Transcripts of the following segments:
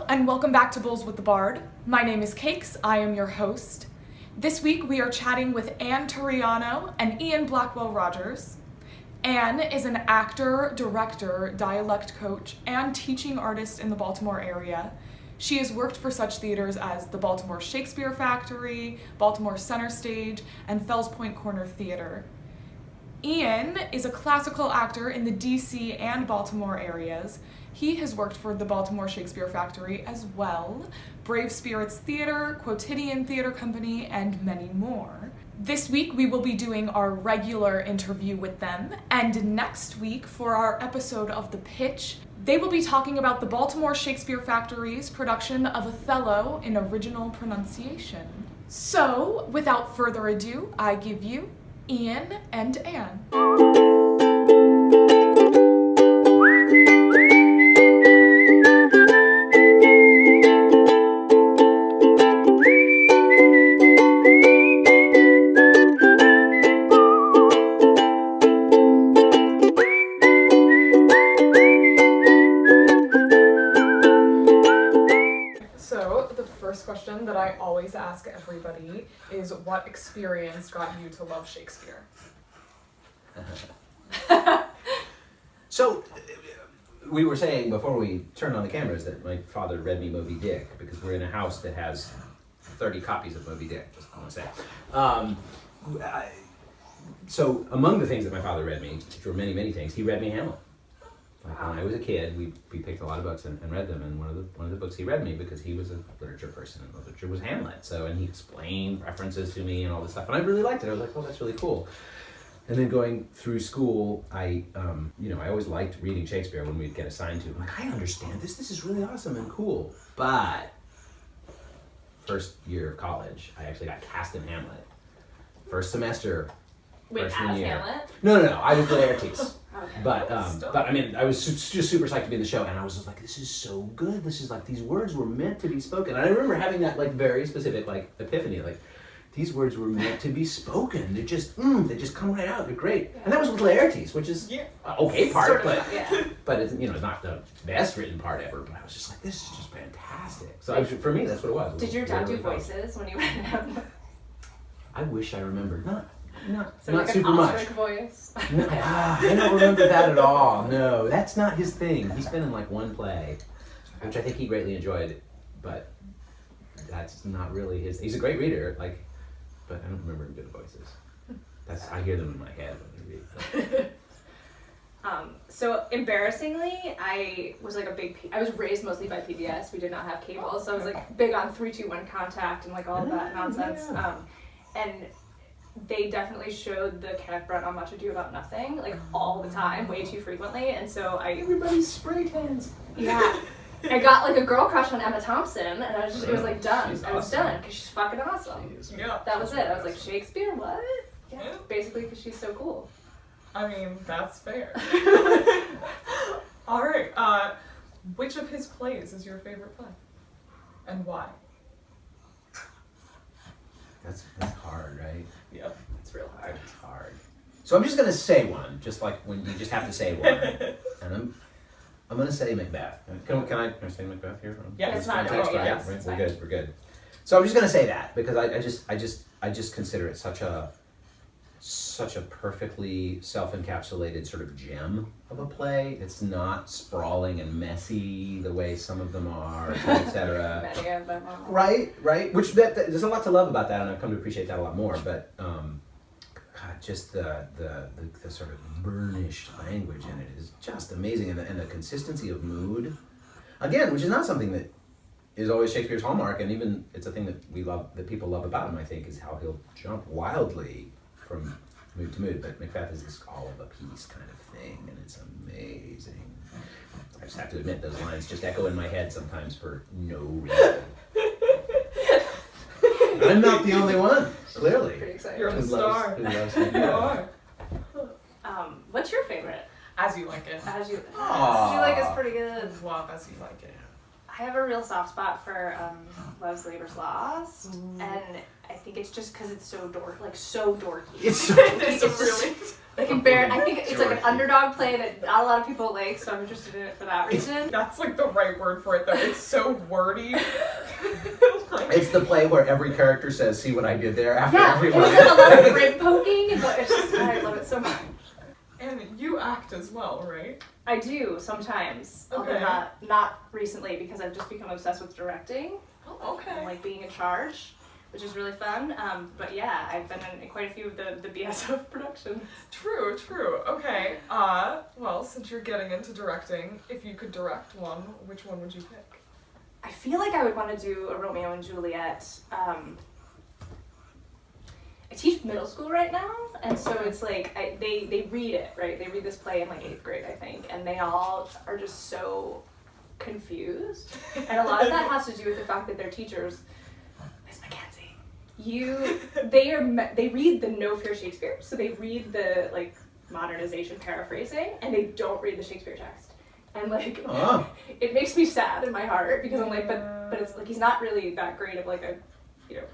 and welcome back to Bulls with the Bard. My name is Cakes, I am your host. This week we are chatting with Anne Turiano and Ian Blackwell Rogers. Anne is an actor, director, dialect coach, and teaching artist in the Baltimore area. She has worked for such theaters as the Baltimore Shakespeare Factory, Baltimore Center Stage, and Fells Point Corner Theater. Ian is a classical actor in the DC and Baltimore areas. He has worked for the Baltimore Shakespeare Factory as well, Brave Spirits Theater, Quotidian Theater Company, and many more. This week we will be doing our regular interview with them, and next week for our episode of The Pitch, they will be talking about the Baltimore Shakespeare Factory's production of Othello in original pronunciation. So, without further ado, I give you Ian and Anne. So, the first question that I always ask everybody is, what experience got you to love Shakespeare? So, we were saying before we turned on the cameras that my father read me Moby Dick, because we're in a house that has 30 copies of Moby Dick, just want to say. So, among the things that my father read me, which were many, many things, he read me Hamlet. Like when I was a kid, we picked a lot of books and read them, and one of the books he read me, because he was a literature person, and literature was Hamlet. So, and he explained references to me and all this stuff, and I really liked it. I was like, oh, that's really cool. And then going through school, I always liked reading Shakespeare when we'd get assigned to. I'm like, I understand this. This is really awesome and cool. But first year of college, I actually got cast in Hamlet. First semester, freshman year. Hamlet? No. I was Laertes. Okay. But I mean, I was just super psyched to be in the show, and I was just like, this is so good. This is like, these words were meant to be spoken. And I remember having that like very specific like epiphany, like, these words were meant to be spoken. They just come right out. They're great. And that was with Laertes, which is okay part, sort of, but it's not the best written part ever. But I was just like, this is just fantastic. So for me, that's what it was. Did your dad do voices when you read Hamlet? I wish I rememred. Not like super an much. Voice? No, I don't remember that at all. No, that's not his thing. He's been in like one play, which I think he greatly enjoyed, but that's not really his. He's a great reader, like, but I don't remember him doing voices. I hear them in my head when I read. So embarrassingly, I was raised mostly by PBS. We did not have cable, so I was like big on 3-2-1 Contact and like all of that nonsense. Yeah. And they definitely showed the Kenneth Branagh Much Ado About Nothing like all the time, way too frequently, and so Everybody's spray tans. Yeah. I got like a girl crush on Emma Thompson, and it was like done. She's I was awesome. done because she's fucking awesome. Yeah. That was it. I was like, Shakespeare, what? Yeah. Basically because she's so cool. I mean, that's fair. All right, which of his plays is your favorite play? And why? That's hard, right? Yep, it's real hard. It's hard. So I'm just gonna say one, just like when you just have to say one, and I'm gonna say Macbeth. Can I say Macbeth here? Yeah, it's not. Context, Oh, right? yes, Right? it's We're fine. good. We're good. So I'm just gonna say that because I just consider it such a perfectly self-encapsulated sort of gem of a play. It's not sprawling and messy the way some of them are, etc. Right. Which there's a lot to love about that, and I've come to appreciate that a lot more. But God, just the sort of burnished language in it is just amazing, and the consistency of mood, again, which is not something that is always Shakespeare's hallmark, and even it's a thing that that people love about him. I think is how he'll jump wildly from mood to mood, but Macbeth is this all of a piece kind of thing, and it's amazing. I just have to admit, those lines just echo in my head sometimes for no reason. I'm not the only one, clearly. Pretty excited. You're the star. Who loves You Macbeth. are. What's your favorite? As You Like It. As You Aw. Like is pretty good. Wow, As You Like It. I have a real soft spot for Love's Labor's Lost, and I think it's just because it's so dorky. It's so It's really. Like I think it's like an underdog play that not a lot of people like, so I'm interested in it for that reason. That's like the right word for it, though. It's so wordy. It's the play where every character says, "See what I did there?" After Yeah, every it was like a lot of rib poking, but it's just I love it so much. And you act as well, right? I do sometimes, although Okay. not recently because I've just become obsessed with directing Oh, and okay. like being in charge, which is really fun. But yeah, I've been in quite a few of the BSF productions. True. Okay. Well, since you're getting into directing, if you could direct one, which one would you pick? I feel like I would want to do a Romeo and Juliet. I teach middle school right now, and so it's like they read it, right? They read this play in like 8th grade, I think, and they all are just so confused. And a lot of that has to do with the fact that their teachers, Miss Mackenzie, they read the No Fear Shakespeare, so they read the like modernization paraphrasing, and they don't read the Shakespeare text. And like, it makes me sad in my heart because I'm like, but it's like he's not really that great of like a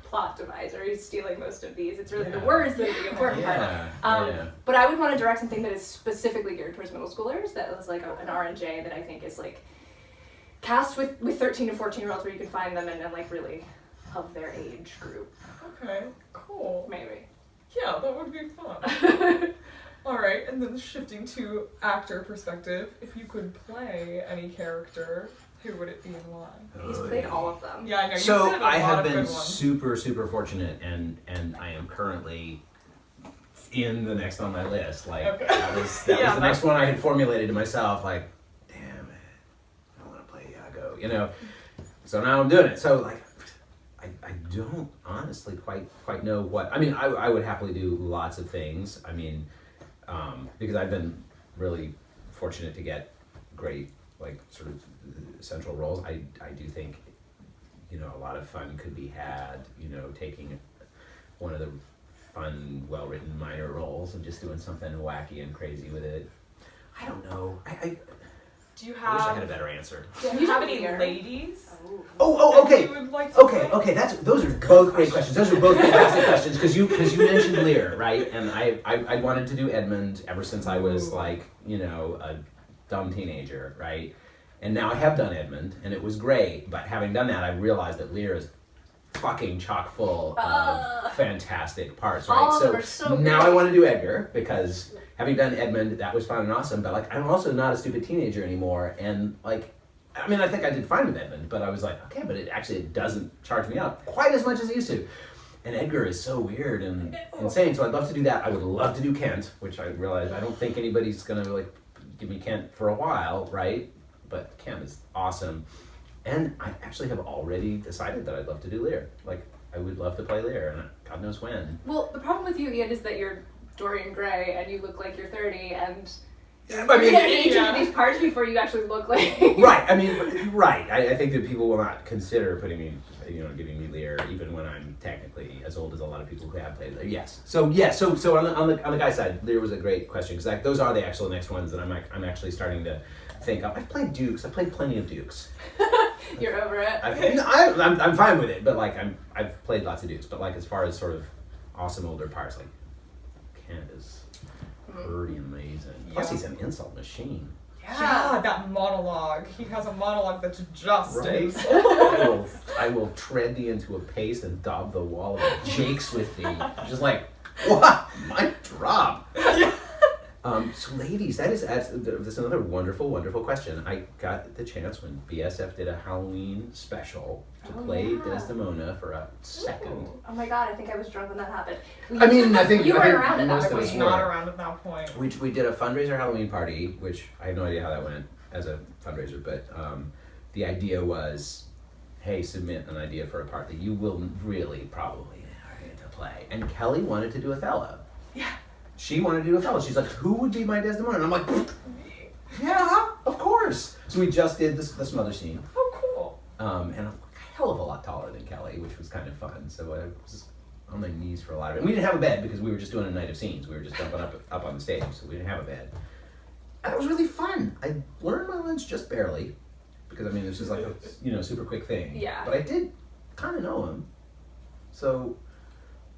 plot deviser. He's stealing most of these. It's really the words that are the important part. But I would want to direct something that is specifically geared towards middle schoolers. That was like an R&J that I think is like cast with 13 to 14-year-olds where you can find them and like really of their age group. Okay, cool. Maybe. Yeah, that would be fun. All right, and then shifting to actor perspective, if you could play any character, who would it be and why? He's played all of them. Yeah, I know. So You've played a I lot have of been good ones. super fortunate, and I am currently in the next on my list. Like Okay. that was the next one I had formulated to myself. Like, damn it, I want to play Iago, So now I'm doing it. So like, I don't honestly quite know what. I mean, I would happily do lots of things. I mean, because I've been really fortunate to get great like sort of central roles. I do think a lot of fun could be had taking one of the fun well-written minor roles and just doing something wacky and crazy with it. I don't know. Do you I wish I have? had a better answer. Do you have any ladies? Oh, okay. that you would like to play? Okay. Those are both great questions. Those are both fantastic questions because you mentioned Lear, right? And I wanted to do Edmund ever since I was like a dumb teenager, right? And now I have done Edmund, and it was great. But having done that, I realized that Lear is fucking chock full of fantastic parts, right? All of them are so now great. I want to do Edgar because having done Edmund, that was fun and awesome. But like, I'm also not a stupid teenager anymore, and like, I mean, I think I did fine with Edmund, but I was like, okay, but it doesn't charge me up quite as much as it used to. And Edgar is so weird and insane, so I'd love to do that. I would love to do Kent, which I realize I don't think anybody's gonna like give me Kent for a while, right? But Kent is awesome. And I actually have already decided that I'd love to do Lear. Like, I would love to play Lear, and God knows when. Well, the problem with you, Ian, is that you're Dorian Gray and you look like you're 30 and I mean, you get age into these parts before you actually look like... Right, I mean, right. I think that people will not consider putting me, giving me Lear, even when I'm technically as old as a lot of people who have played Lear. Yes. So on the guy's side, Lear was a great question, because like, those are the actual next ones that I'm actually starting to think of. I've played Dukes. I've played plenty of Dukes. You're over it. I'm fine with it, but like I've played lots of Dukes. But like as far as sort of awesome older parts, like Kent is pretty amazing. Plus he's an insult machine. Yeah, that monologue. He has a monologue that's just Right. insult. I will tread thee into a paste and daub the wall of jakes with thee. Just like, what? Mic drop. So ladies, that's another wonderful question. I got the chance when BSF did a Halloween special to play Desdemona for a second. Oh my god, I think I was drunk when that happened. I mean, I think you weren't around at most that of I us was point. not were. around at that point. We did a fundraiser Halloween party, which I have no idea how that went as a fundraiser, but the idea was, hey, submit an idea for a part that you will really probably never get to play. And Kelly wanted to do Othello. Yeah. She wanted to do Othello. She's like, who would be my Desdemona? And I'm like, yeah, of course. So we just did the smother scene. Oh, cool. And I'm a hell of a lot taller than Kelly, which was kind of fun. So I was on my knees for a lot of it. And we didn't have a bed because we were just doing a night of scenes. We were just jumping up on the stage, so we didn't have a bed. And it was really fun. I learned my lines just barely, because I mean this is like a super quick thing. Yeah. But I did kind of know him, so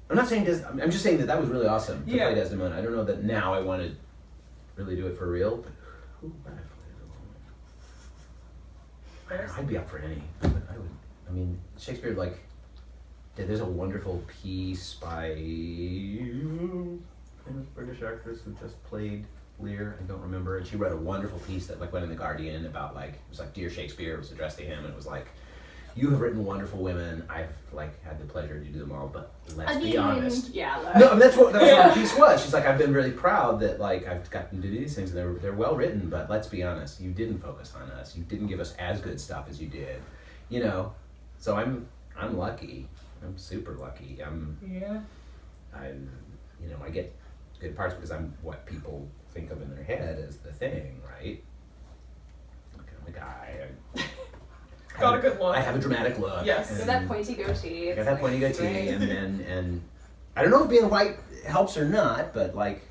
I'm not saying I'm just saying that was really awesome to play Desdemona. I don't know that now I want to really do it for real, but who would I play Desdemona? I'd be up for any. I would. I mean, Shakespeare, like, there's a wonderful piece by famous British actress who just played Lear. I don't remember. And she wrote a wonderful piece that like went in the Guardian about like it was like Dear Shakespeare. It was addressed to him, and it was like, you have written wonderful women. I've like had the pleasure to do them all, but let's be honest. Yeah. No, I mean, that's what the piece was. She's like, I've been really proud that like I've gotten to do these things, and they're well written. But let's be honest, you didn't focus on us. You didn't give us as good stuff as you did. You know, so I'm lucky. I'm super lucky. I get good parts because I'm what people think of in their head as the thing, right? Like I'm a guy. Got a good look. I have a dramatic look. Yes. With that pointy goatee. I got that pointy goatee, and I don't know if being white helps or not, but like,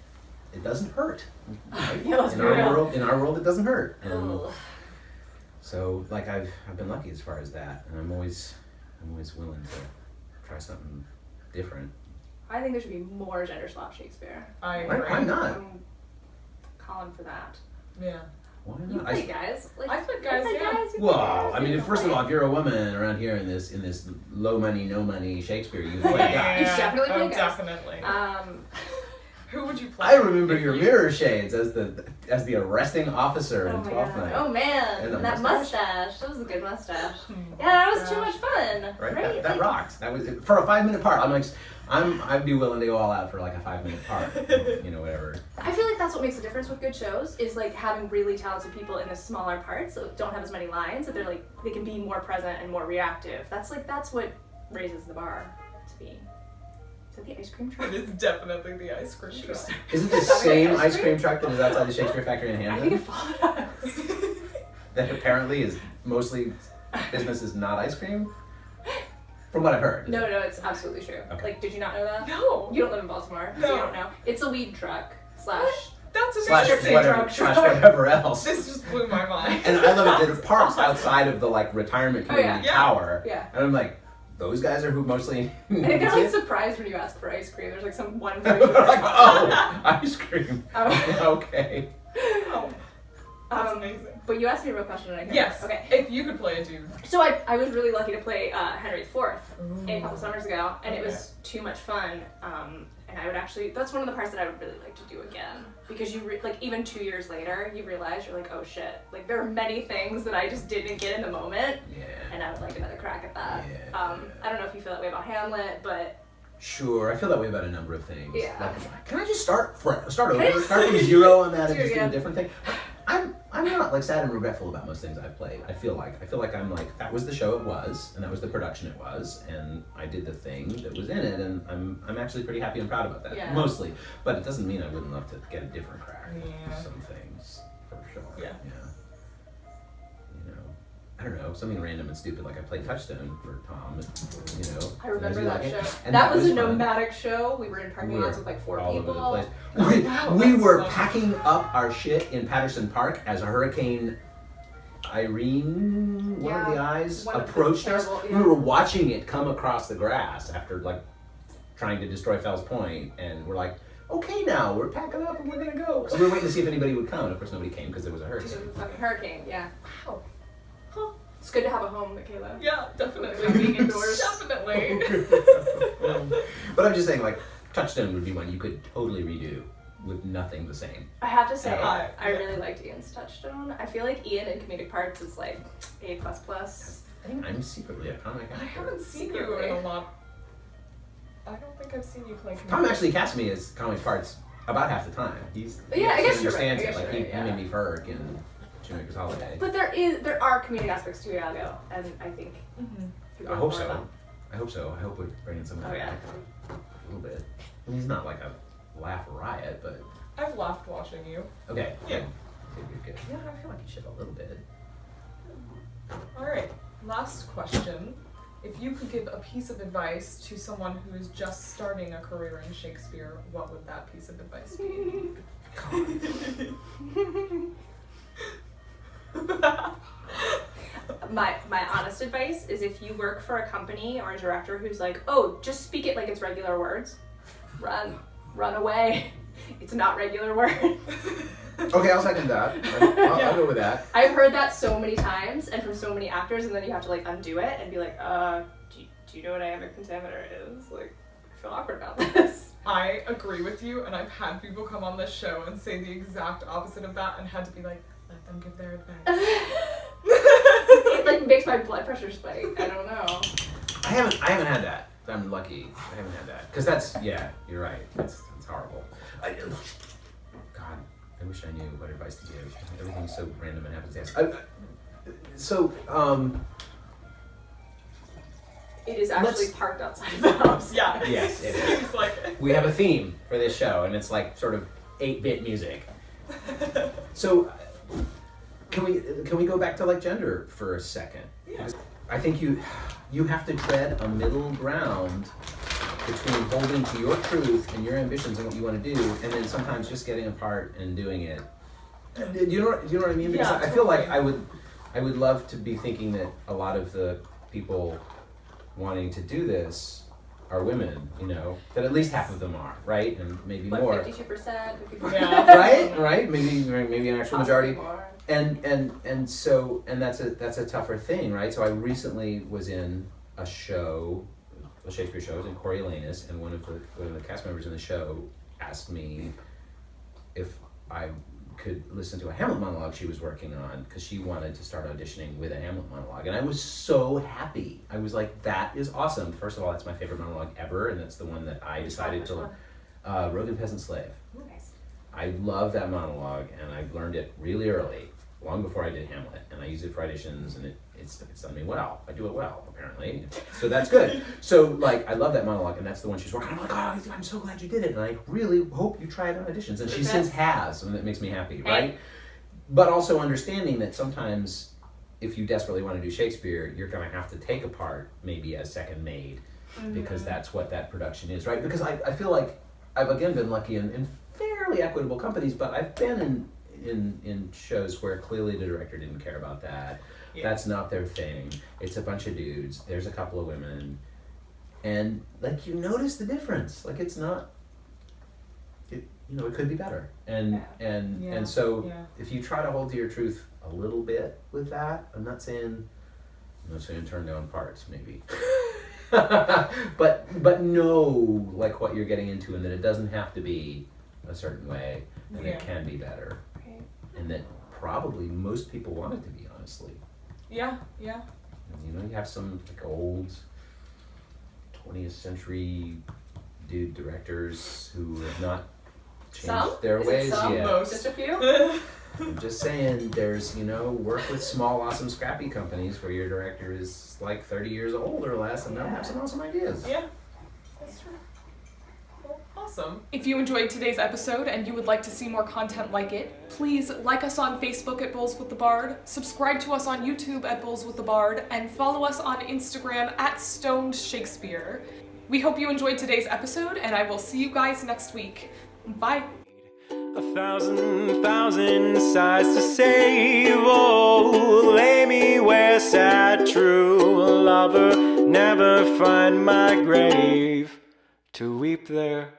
it doesn't hurt. Right? Yeah, let's in be our real. world, in our world, it doesn't hurt. And Ugh. so, like, I've been lucky as far as that, and I'm always willing to try something different. I think there should be more gender swap Shakespeare. I agree. I'm not. I'm calling for that. Yeah. Why You not? play guys. Like, I played guys, you yeah. play Well, guys, I mean, you first of play. all, if you're a woman around here in this low money, no money Shakespeare, you play guys. You definitely play oh, guys. definitely. Who would you play? I remember if your you- mirror shades as the arresting officer in Oh my Twelfth God. Night. Oh man, And the that mustache. mustache. That was a good mustache. Yeah, that was too much fun. Right? That rocked. That was for a 5-minute part. I'd be willing to go all out for like a 5-minute part. Whatever. I feel like that's what makes a difference with good shows is like having really talented people in the smaller parts that don't have as many lines, that they can be more present and more reactive. That's what raises the bar to me. Is that the ice cream truck? It is definitely the ice cream truck. Is it the Is that same ice ice cream? cream truck that is outside the Shakespeare Factory in I think it Hampton? followed us. That apparently is mostly business is not ice cream? From what I've heard. No, it's absolutely true. Okay. Like, did you not know that? No. You don't live in Baltimore, so No. you don't know. It's a weed truck / That's a Slash description. whatever else. This just blew my mind. And I love it that it parks outside of the like retirement Oh, yeah. community Yeah. tower. Yeah. And I'm like, those guys are who mostly I think they're like surprised when you ask for ice cream. There's like some one They're food. like, oh, ice cream. Oh. Okay. Oh, that's amazing. But you asked me a real question and I can't. Yes. Okay. If you could play a dude. So I was really lucky to play Henry IV a couple summers ago, and it was too much fun. And I would actually, that's one of the parts that I would really like to do again. Because like even 2 years later, you realize you're like, oh shit, like there are many things that I just didn't get in the moment, Yeah. and I would like another crack at that. Yeah. I don't know if you feel that way about Hamlet, but Sure, I feel that way about a number of things. Yeah. Like, can I just start over, start I from just- zero on that and Do it just do a again. different thing? I'm not like sad and regretful about most things I've played. I feel like I'm like that was the show it was, and that was the production it was, and I did the thing that was in it, and I'm actually pretty happy and proud about that. Yeah. Mostly, but it doesn't mean I wouldn't love to get a different crack Yeah. at some things for sure. Yeah. I don't know, something random and stupid like I played Touchstone for Tom. I remember you that like show. it? And That was a fun. nomadic show. We were in parking We were lots with like 4 all people. over the Oh, place. wow, We that's were fun. packing up our shit in Patterson Park as a Hurricane Irene, one of the eyes, one of the approached us. terrible- We were watching it come across the grass after like trying to destroy Fells Point, and we're like, okay, now we're packing up and we're gonna go. So we were waiting to see if anybody would come, and of course nobody came because there was a Because hurricane. it was a fucking hurricane, yeah. Wow. It's good to have a home, Michaela. Yeah, definitely. Being indoors. Definitely. But I'm just saying, like, Touchstone would be one you could totally redo with nothing the same. I have to say, Yeah. I really liked Ian's Touchstone. I feel like Ian in comedic parts is like A++. I'm secretly a comic actor. I haven't seen you in a lot. I don't think I've seen you play Tom comedic. actually cast me as comic parts about half the time. He Yeah, I guess actually you're right. understands I it. guess Like you're he, right, yeah. he made me Ferg in Shoemaker's Holiday. But there are comedic aspects to Iago, and I think Mhm. I hope so. I hope so. I hope we bring in some of Oh, that yeah. a little bit. I mean, he's not like a laugh riot, but I've laughed watching you. okay. Yeah. Okay, good. Yeah, I feel like you should a little bit. All right. Last question. If you could give a piece of advice to someone who is just starting a career in Shakespeare, what would that piece of advice be? my honest advice is if you work for a company or a director who's like, oh, just speak it like it's regular words, run away. It's not regular words. Okay, I'll second that. I'll go with that. I've heard that so many times and from so many actors, and then you have to like undo it and be like, do you know what iambic pentameter is? Like, I feel awkward about this. I agree with you, and I've had people come on this show and say the exact opposite of that and had to be like, let them give their advice. It like makes my blood pressure spike. I don't know. I haven't had that. I'm lucky. I haven't had that. Because that's, yeah, you're right. That's horrible. God, I wish I knew what advice to give. Everything's so random and happens. It is actually parked outside of the house. Yeah. Yes, it is. Seems like it. We have a theme for this show, and it's like sort of 8-bit music. So, can we go back to like gender for a second? Yeah. I think you have to tread a middle ground between holding to your truth and your ambitions and what you want to do, and then sometimes just getting apart and doing it. Do you know what I mean? Because Yeah, I feel like I would love to be thinking that a lot of the people wanting to do this are women, you know, that at least half of them are, right? And maybe Like more. 52%, 54%. Yeah. Right? Maybe an actual majority. More. And that's a tougher thing, right? So I recently was in a show, a Shakespeare show, I was in Coriolanus, and one of the cast members in the show asked me if I could listen to a Hamlet monologue she was working on, because she wanted to start auditioning with a Hamlet monologue, and I was so happy. I was like, that is awesome. First of all, that's my favorite monologue ever, and that's the one that I decided to Rogue and Peasant Slave. Nice. I love that monologue, and I learned it really early, long before I did Hamlet, and I use it for auditions, and it's done me well. I do it well, apparently, so that's good. So, like, I love that monologue, and that's the one she's working on. I'm like, oh, I'm so glad you did it, and I really hope you try it on auditions, and she since has, and that makes me happy, right? But also understanding that sometimes, if you desperately want to do Shakespeare, you're going to have to take a part, maybe as second maid, because that's what that production is, right? Because I feel like I've, again, been lucky in fairly equitable companies, but I've been in shows where clearly the director didn't care about that. Yeah. That's not their thing. It's a bunch of dudes. There's a couple of women, and like you notice the difference. Like it's not. It could be better. And so if you try to hold to your truth a little bit with that, I'm not saying turn down parts maybe. but know like what you're getting into, and that it doesn't have to be a certain way, and it can be better, and that probably most people want it to be, honestly. Yeah. And, you have some like old 20th century dude directors who have not changed their ways yet. Most. Just a few. I'm just saying, there's, work with small, awesome, scrappy companies where your director is like 30 years old or less, and they'll have some awesome ideas. Yeah, that's true. Well, awesome. If you enjoyed today's episode and you would like to see more content like it, please like us on Facebook at Bulls with the Bard, subscribe to us on YouTube at Bulls with the Bard, and follow us on Instagram at Stoned Shakespeare. We hope you enjoyed today's episode, and I will see you guys next week. Bye. 1,000 sighs to save. Oh, lay me where sad true lover never find my grave to weep there.